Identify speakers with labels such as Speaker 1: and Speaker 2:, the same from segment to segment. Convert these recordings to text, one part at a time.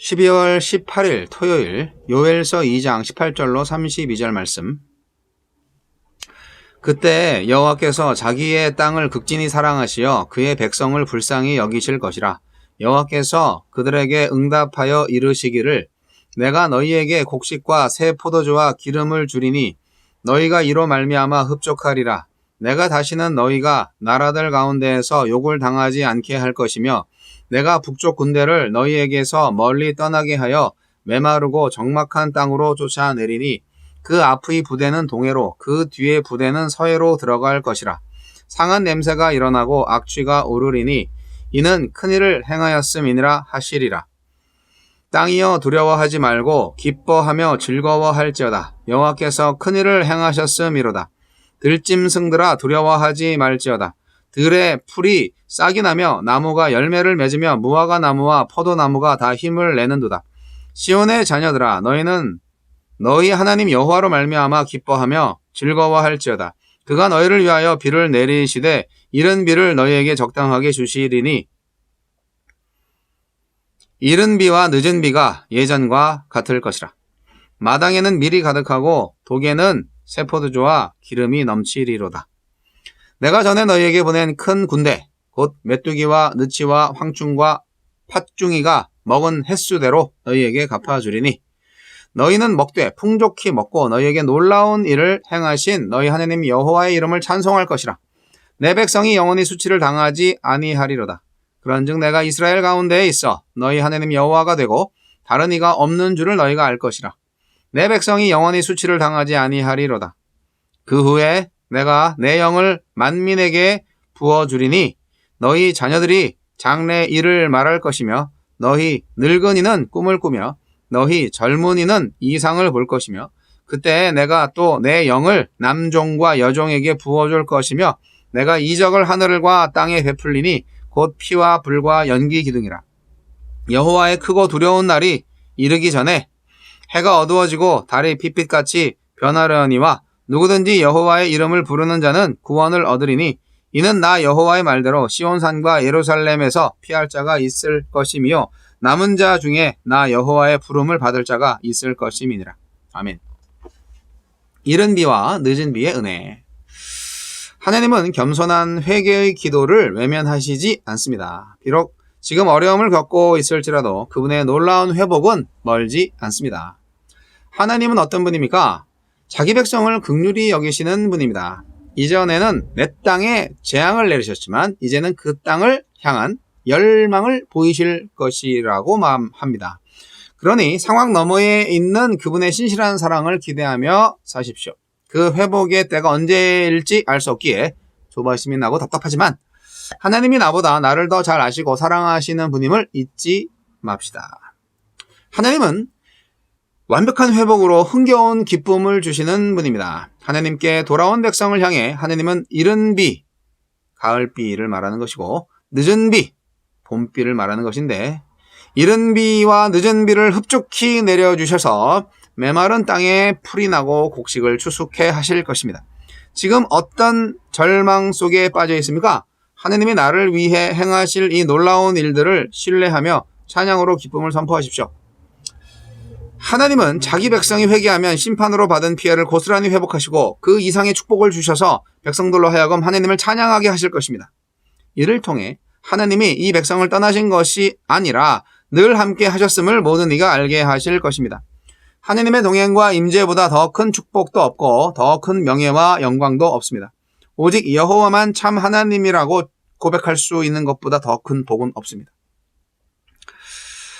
Speaker 1: 12월 18일 토요일 요엘서 2장 18절로 32절 말씀. 그때 여호와께서 자기의 땅을 극진히 사랑하시어 그의 백성을 불쌍히 여기실 것이라. 여호와께서 그들에게 응답하여 이르시기를 내가 너희에게 곡식과 새 포도주와 기름을 주리니 너희가 이로 말미암아 흡족하리라. 내가 다시는 너희가 나라들 가운데에서 욕을 당하지 않게 할 것이며 내가 북쪽 군대를 너희에게서 멀리 떠나게 하여 메마르고 적막한 땅으로 쫓아내리니 그 앞의 부대는 동해로 그 뒤의 부대는 서해로 들어갈 것이라. 상한 냄새가 일어나고 악취가 오르리니 이는 큰일을 행하였음이니라 하시리라. 땅이여 두려워하지 말고 기뻐하며 즐거워할지어다. 여호와께서 큰일을 행하셨음이로다. 들짐승들아 두려워하지 말지어다. 들의 풀이 싹이 나며 나무가 열매를 맺으며 무화과 나무와 포도나무가 다 힘을 내는도다. 시온의 자녀들아 너희는 너희 하나님 여호와로 말미암아 기뻐하며 즐거워할지어다. 그가 너희를 위하여 비를 내리시되 이른 비를 너희에게 적당하게 주시리니 이른 비와 늦은 비가 예전과 같을 것이라. 마당에는 밀이 가득하고 독에는 새 포도주와 기름이 넘치리로다. 내가 전에 너희에게 보낸 큰 군대 곧 메뚜기와 느치와 황충과 팥중이가 먹은 횟수대로 너희에게 갚아주리니 너희는 먹되 풍족히 먹고 너희에게 놀라운 일을 행하신 너희 하나님 여호와의 이름을 찬송할 것이라. 내 백성이 영원히 수치를 당하지 아니하리로다. 그런즉 내가 이스라엘 가운데에 있어 너희 하나님 여호와가 되고 다른 이가 없는 줄을 너희가 알 것이라. 내 백성이 영원히 수치를 당하지 아니하리로다. 그 후에 내가 내 영을 만민에게 부어주리니 너희 자녀들이 장래 일을 말할 것이며 너희 늙은이는 꿈을 꾸며 너희 젊은이는 이상을 볼 것이며 그때 내가 또 내 영을 남종과 여종에게 부어줄 것이며 내가 이적을 하늘과 땅에 베풀리니 곧 피와 불과 연기 기둥이라. 여호와의 크고 두려운 날이 이르기 전에 해가 어두워지고 달이 핏빛같이 변하려니와 누구든지 여호와의 이름을 부르는 자는 구원을 얻으리니 이는 나 여호와의 말대로 시온산과 예루살렘에서 피할 자가 있을 것이며 남은 자 중에 나 여호와의 부름을 받을 자가 있을 것임이니라. 아멘. 이른 비와 늦은 비의 은혜. 하나님은 겸손한 회개의 기도를 외면하시지 않습니다. 비록 지금 어려움을 겪고 있을지라도 그분의 놀라운 회복은 멀지 않습니다. 하나님은 어떤 분입니까? 자기 백성을 긍휼히 여기시는 분입니다. 이전에는 내 땅에 재앙을 내리셨지만 이제는 그 땅을 향한 열망을 보이실 것이라고 마음합니다. 그러니 상황 너머에 있는 그분의 신실한 사랑을 기대하며 사십시오. 그 회복의 때가 언제일지 알 수 없기에 조바심이 나고 답답하지만 하나님이 나보다 나를 더 잘 아시고 사랑하시는 분임을 잊지 맙시다. 하나님은 완벽한 회복으로 흥겨운 기쁨을 주시는 분입니다. 하나님께 돌아온 백성을 향해 하나님은 이른 비, 가을비를 말하는 것이고 늦은 비, 봄비를 말하는 것인데 이른 비와 늦은 비를 흡족히 내려주셔서 메마른 땅에 풀이 나고 곡식을 추수케 하실 것입니다. 지금 어떤 절망 속에 빠져 있습니까? 하나님이 나를 위해 행하실 이 놀라운 일들을 신뢰하며 찬양으로 기쁨을 선포하십시오. 하나님은 자기 백성이 회개하면 심판으로 받은 피해를 고스란히 회복하시고 그 이상의 축복을 주셔서 백성들로 하여금 하나님을 찬양하게 하실 것입니다. 이를 통해 하나님이 이 백성을 떠나신 것이 아니라 늘 함께 하셨음을 모든 이가 알게 하실 것입니다. 하나님의 동행과 임재보다 더 큰 축복도 없고 더 큰 명예와 영광도 없습니다. 오직 여호와만 참 하나님이라고 고백할 수 있는 것보다 더 큰 복은 없습니다.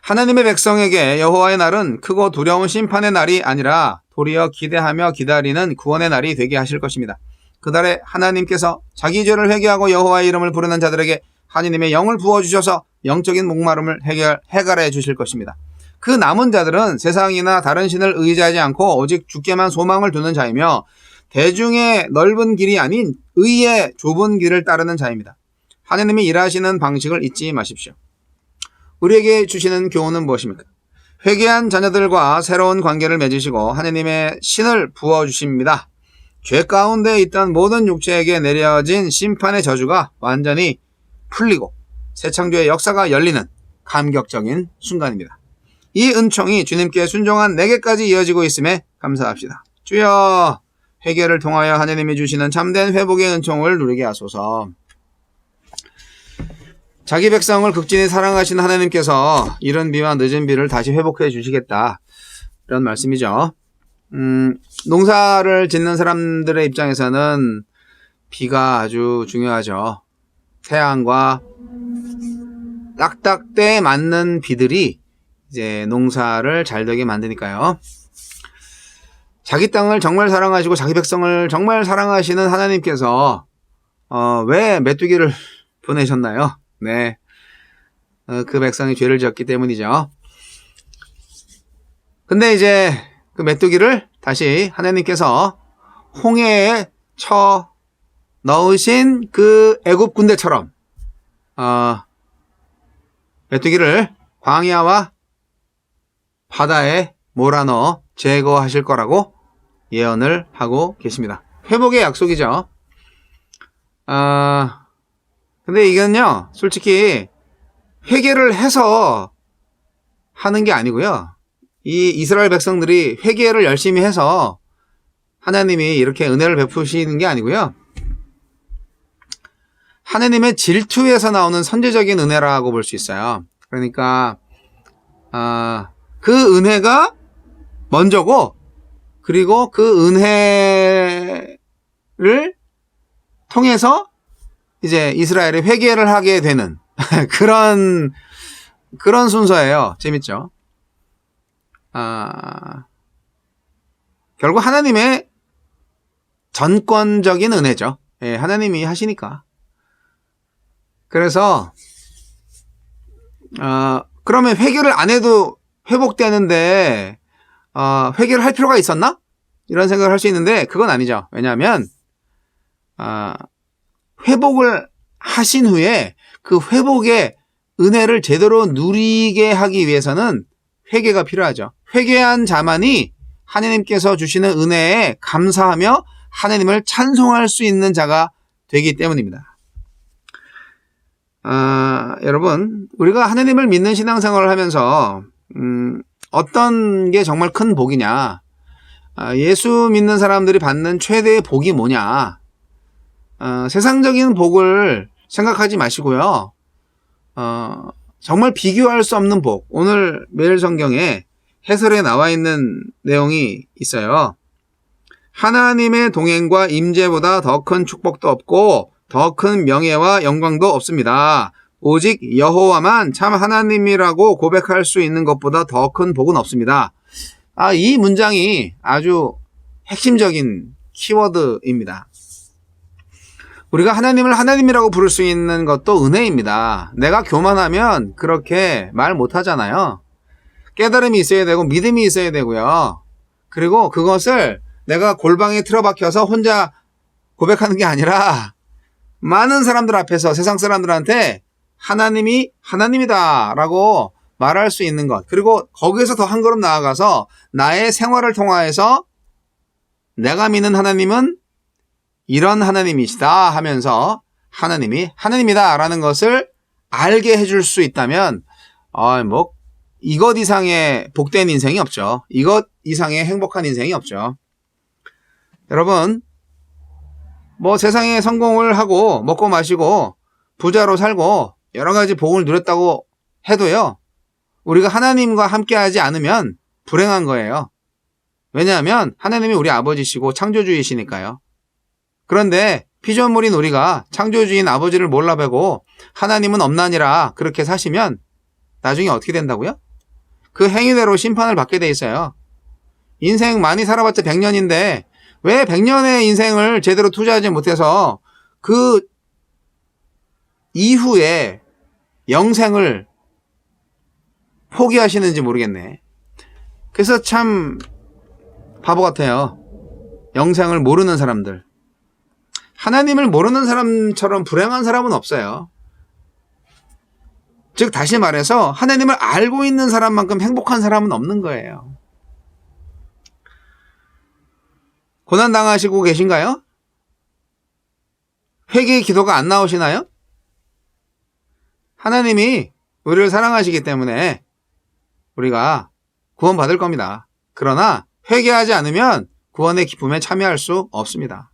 Speaker 1: 하나님의 백성에게 여호와의 날은 크고 두려운 심판의 날이 아니라 도리어 기대하며 기다리는 구원의 날이 되게 하실 것입니다. 그날에 하나님께서 자기 죄를 회개하고 여호와의 이름을 부르는 자들에게 하나님의 영을 부어주셔서 영적인 목마름을 해결해 주실 것입니다. 그 남은 자들은 세상이나 다른 신을 의지하지 않고 오직 주께만 소망을 두는 자이며 대중의 넓은 길이 아닌 의의 좁은 길을 따르는 자입니다. 하나님이 일하시는 방식을 잊지 마십시오. 우리에게 주시는 교훈은 무엇입니까? 회개한 자녀들과 새로운 관계를 맺으시고 하나님의 신을 부어주십니다. 죄 가운데 있던 모든 육체에게 내려진 심판의 저주가 완전히 풀리고 새 창조의 역사가 열리는 감격적인 순간입니다. 이 은총이 주님께 순종한 내게까지 이어지고 있음에 감사합시다. 주여, 회개를 통하여 하나님이 주시는 참된 회복의 은총을 누리게 하소서. 자기 백성을 극진히 사랑하시는 하나님께서 이른 비와 늦은 비를 다시 회복해 주시겠다, 이런 말씀이죠. 농사를 짓는 사람들의 입장에서는 비가 아주 중요하죠. 태양과 딱딱 때에 맞는 비들이 이제 농사를 잘 되게 만드니까요. 자기 땅을 정말 사랑하시고 자기 백성을 정말 사랑하시는 하나님께서 왜 메뚜기를 보내셨나요? 네, 그 백성이 죄를 지었기 때문이죠. 근데 이제 그 메뚜기를 다시 하나님께서 홍해에 쳐 넣으신 그 애굽 군대처럼 메뚜기를 광야와 바다에 몰아넣어 제거하실 거라고 예언을 하고 계십니다. 회복의 약속이죠. 근데 이건요, 솔직히 회개를 해서 하는 게 아니고요. 이 이스라엘 백성들이 회개를 열심히 해서 하나님이 이렇게 은혜를 베푸시는 게 아니고요. 하나님의 질투에서 나오는 선제적인 은혜라고 볼 수 있어요. 그러니까 그 은혜가 먼저고, 그리고 그 은혜를 통해서 이제 이스라엘이 회개를 하게 되는 그런 순서예요. 재밌죠? 결국 하나님의 전권적인 은혜죠. 예, 하나님이 하시니까. 그래서 그러면 회개를 안 해도 회복되는데 회개를 할 필요가 있었나? 이런 생각을 할 수 있는데 그건 아니죠. 왜냐하면 회복을 하신 후에 그 회복의 은혜를 제대로 누리게 하기 위해서는 회개가 필요하죠. 회개한 자만이 하나님께서 주시는 은혜에 감사하며 하나님을 찬송할 수 있는 자가 되기 때문입니다. 여러분, 우리가 하나님을 믿는 신앙생활을 하면서 어떤 게 정말 큰 복이냐, 예수 믿는 사람들이 받는 최대의 복이 뭐냐, 세상적인 복을 생각하지 마시고요. 정말 비교할 수 없는 복, 오늘 매일 성경에 해설에 나와 있는 내용이 있어요. 하나님의 동행과 임재보다 더 큰 축복도 없고 더 큰 명예와 영광도 없습니다. 오직 여호와만 참 하나님이라고 고백할 수 있는 것보다 더 큰 복은 없습니다. 이 문장이 아주 핵심적인 키워드입니다. 우리가 하나님을 하나님이라고 부를 수 있는 것도 은혜입니다. 내가 교만하면 그렇게 말 못하잖아요. 깨달음이 있어야 되고 믿음이 있어야 되고요. 그리고 그것을 내가 골방에 틀어박혀서 혼자 고백하는 게 아니라 많은 사람들 앞에서 세상 사람들한테 하나님이 하나님이다 라고 말할 수 있는 것, 그리고 거기에서 더 한 걸음 나아가서 나의 생활을 통하여서 내가 믿는 하나님은 이런 하나님이시다 하면서 하나님이 하나님이다 라는 것을 알게 해줄 수 있다면 이것 이상의 복된 인생이 없죠. 이것 이상의 행복한 인생이 없죠. 여러분, 세상에 성공을 하고 먹고 마시고 부자로 살고 여러 가지 복을 누렸다고 해도요, 우리가 하나님과 함께하지 않으면 불행한 거예요. 왜냐하면 하나님이 우리 아버지시고 창조주이시니까요. 그런데 피조물인 우리가 창조주인 아버지를 몰라뵈고 하나님은 없나니라 그렇게 사시면 나중에 어떻게 된다고요? 그 행위대로 심판을 받게 돼 있어요. 인생 많이 살아봤자 100년인데 왜 100년의 인생을 제대로 투자하지 못해서 그 이후에 영생을 포기하시는지 모르겠네. 그래서 참 바보 같아요. 영생을 모르는 사람들. 하나님을 모르는 사람처럼 불행한 사람은 없어요. 즉 다시 말해서 하나님을 알고 있는 사람만큼 행복한 사람은 없는 거예요. 고난당하시고 계신가요? 회개의 기도가 안 나오시나요? 하나님이 우리를 사랑하시기 때문에 우리가 구원 받을 겁니다. 그러나 회개하지 않으면 구원의 기쁨에 참여할 수 없습니다.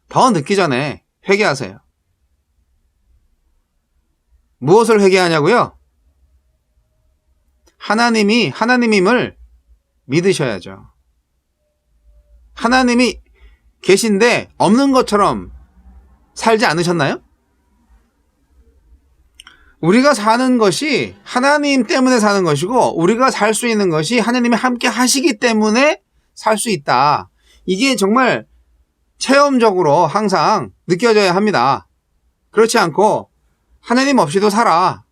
Speaker 1: 더 늦기 전에 회개하세요. 무엇을 회개하냐고요? 하나님이 하나님임을 믿으셔야죠. 하나님이 계신데 없는 것처럼 살지 않으셨나요? 우리가 사는 것이 하나님 때문에 사는 것이고 우리가 살 수 있는 것이 하나님이 함께 하시기 때문에 살 수 있다. 이게 정말 체험적으로 항상 느껴져야 합니다. 그렇지 않고 하나님 없이도 살아.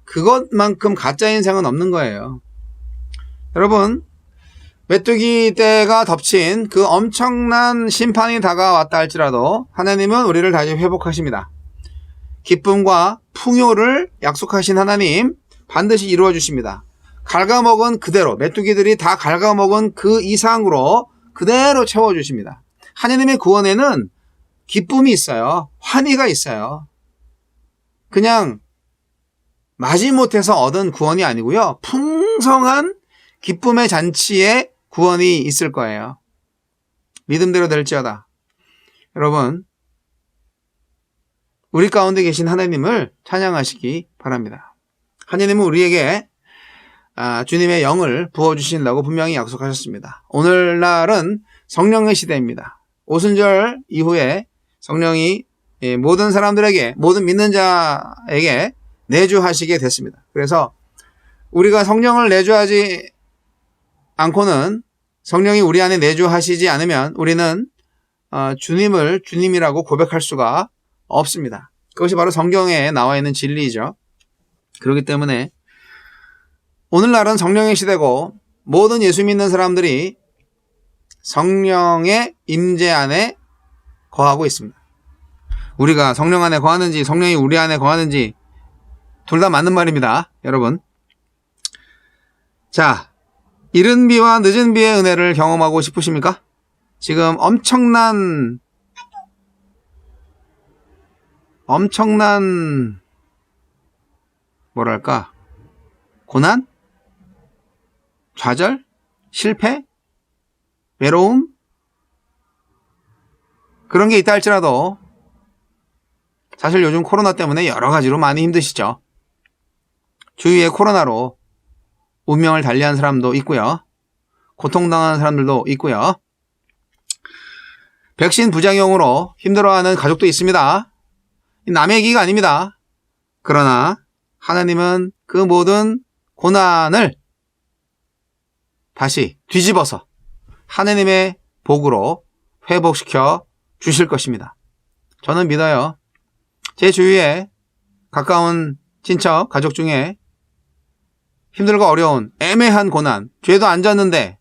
Speaker 1: 그것만큼 가짜 인생은 없는 거예요. 여러분, 메뚜기 떼가 덮친 그 엄청난 심판이 다가왔다 할지라도 하나님은 우리를 다시 회복하십니다. 기쁨과 풍요를 약속하신 하나님 반드시 이루어 주십니다. 갉아먹은 그대로, 메뚜기들이 다 갉아먹은 그 이상으로 그대로 채워주십니다. 하나님의 구원에는 기쁨이 있어요. 환희가 있어요. 그냥 마지못해서 얻은 구원이 아니고요. 풍성한 기쁨의 잔치에 구원이 있을 거예요. 믿음대로 될지어다. 여러분, 우리 가운데 계신 하나님을 찬양하시기 바랍니다. 하나님은 우리에게 주님의 영을 부어주신다고 분명히 약속하셨습니다. 오늘날은 성령의 시대입니다. 오순절 이후에 성령이 모든 사람들에게, 모든 믿는 자에게 내주하시게 됐습니다. 그래서 우리가 성령을 내주하지 않고는, 성령이 우리 안에 내주하시지 않으면 우리는 주님을 주님이라고 고백할 수가 없습니다. 그것이 바로 성경에 나와 있는 진리이죠. 그렇기 때문에 오늘날은 성령의 시대고 모든 예수 믿는 사람들이 성령의 임재 안에 거하고 있습니다. 우리가 성령 안에 거하는지 성령이 우리 안에 거하는지 둘 다 맞는 말입니다. 여러분, 자, 이른 비와 늦은 비의 은혜를 경험하고 싶으십니까? 지금 엄청난 뭐랄까, 고난? 좌절? 실패? 외로움? 그런 게 있다 할지라도 사실 요즘 코로나 때문에 여러 가지로 많이 힘드시죠. 주위에 코로나로 운명을 달리한 사람도 있고요. 고통당하는 사람들도 있고요. 백신 부작용으로 힘들어하는 가족도 있습니다. 남의 얘기가 아닙니다. 그러나 하나님은 그 모든 고난을 다시 뒤집어서 하나님의 복으로 회복시켜 주실 것입니다. 저는 믿어요. 제 주위에 가까운 친척, 가족 중에 힘들고 어려운 애매한 고난, 죄도 안 졌는데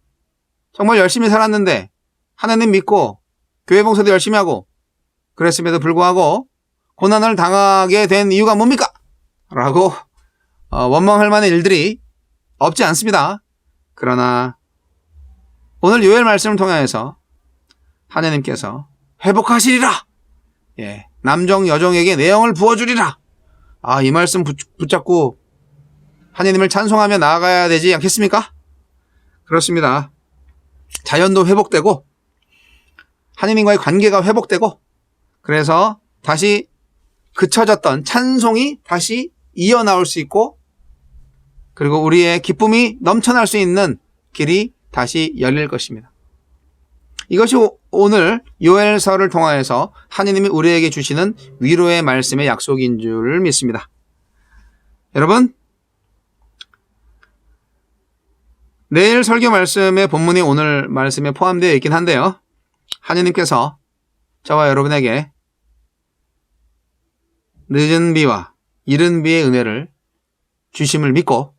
Speaker 1: 정말 열심히 살았는데 하나님 믿고 교회 봉사도 열심히 하고 그랬음에도 불구하고 고난을 당하게 된 이유가 뭡니까? 라고 원망할 만한 일들이 없지 않습니다. 그러나 오늘 요엘 말씀을 통해서 하나님께서 회복하시리라. 남정 여정에게 내 영을 부어주리라. 이 말씀 붙잡고 하나님을 찬송하며 나아가야 되지 않겠습니까? 그렇습니다. 자연도 회복되고 하나님과의 관계가 회복되고 그래서 다시 그쳐졌던 찬송이 다시 이어나올 수 있고 그리고 우리의 기쁨이 넘쳐날 수 있는 길이 다시 열릴 것입니다. 이것이 오늘 요엘서를 통하여서 하나님이 우리에게 주시는 위로의 말씀의 약속인 줄 믿습니다. 여러분, 내일 설교 말씀의 본문이 오늘 말씀에 포함되어 있긴 한데요. 하나님께서 저와 여러분에게 늦은 비와 이른 비의 은혜를 주심을 믿고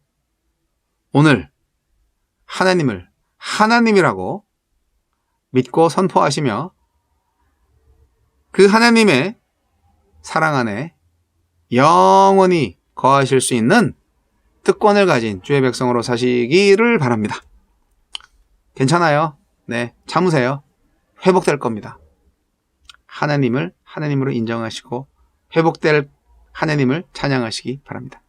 Speaker 1: 오늘 하나님을 하나님이라고 믿고 선포하시며 그 하나님의 사랑 안에 영원히 거하실 수 있는 특권을 가진 주의 백성으로 사시기를 바랍니다. 괜찮아요. 네, 참으세요. 회복될 겁니다. 하나님을 하나님으로 인정하시고 회복될 하나님을 찬양하시기 바랍니다.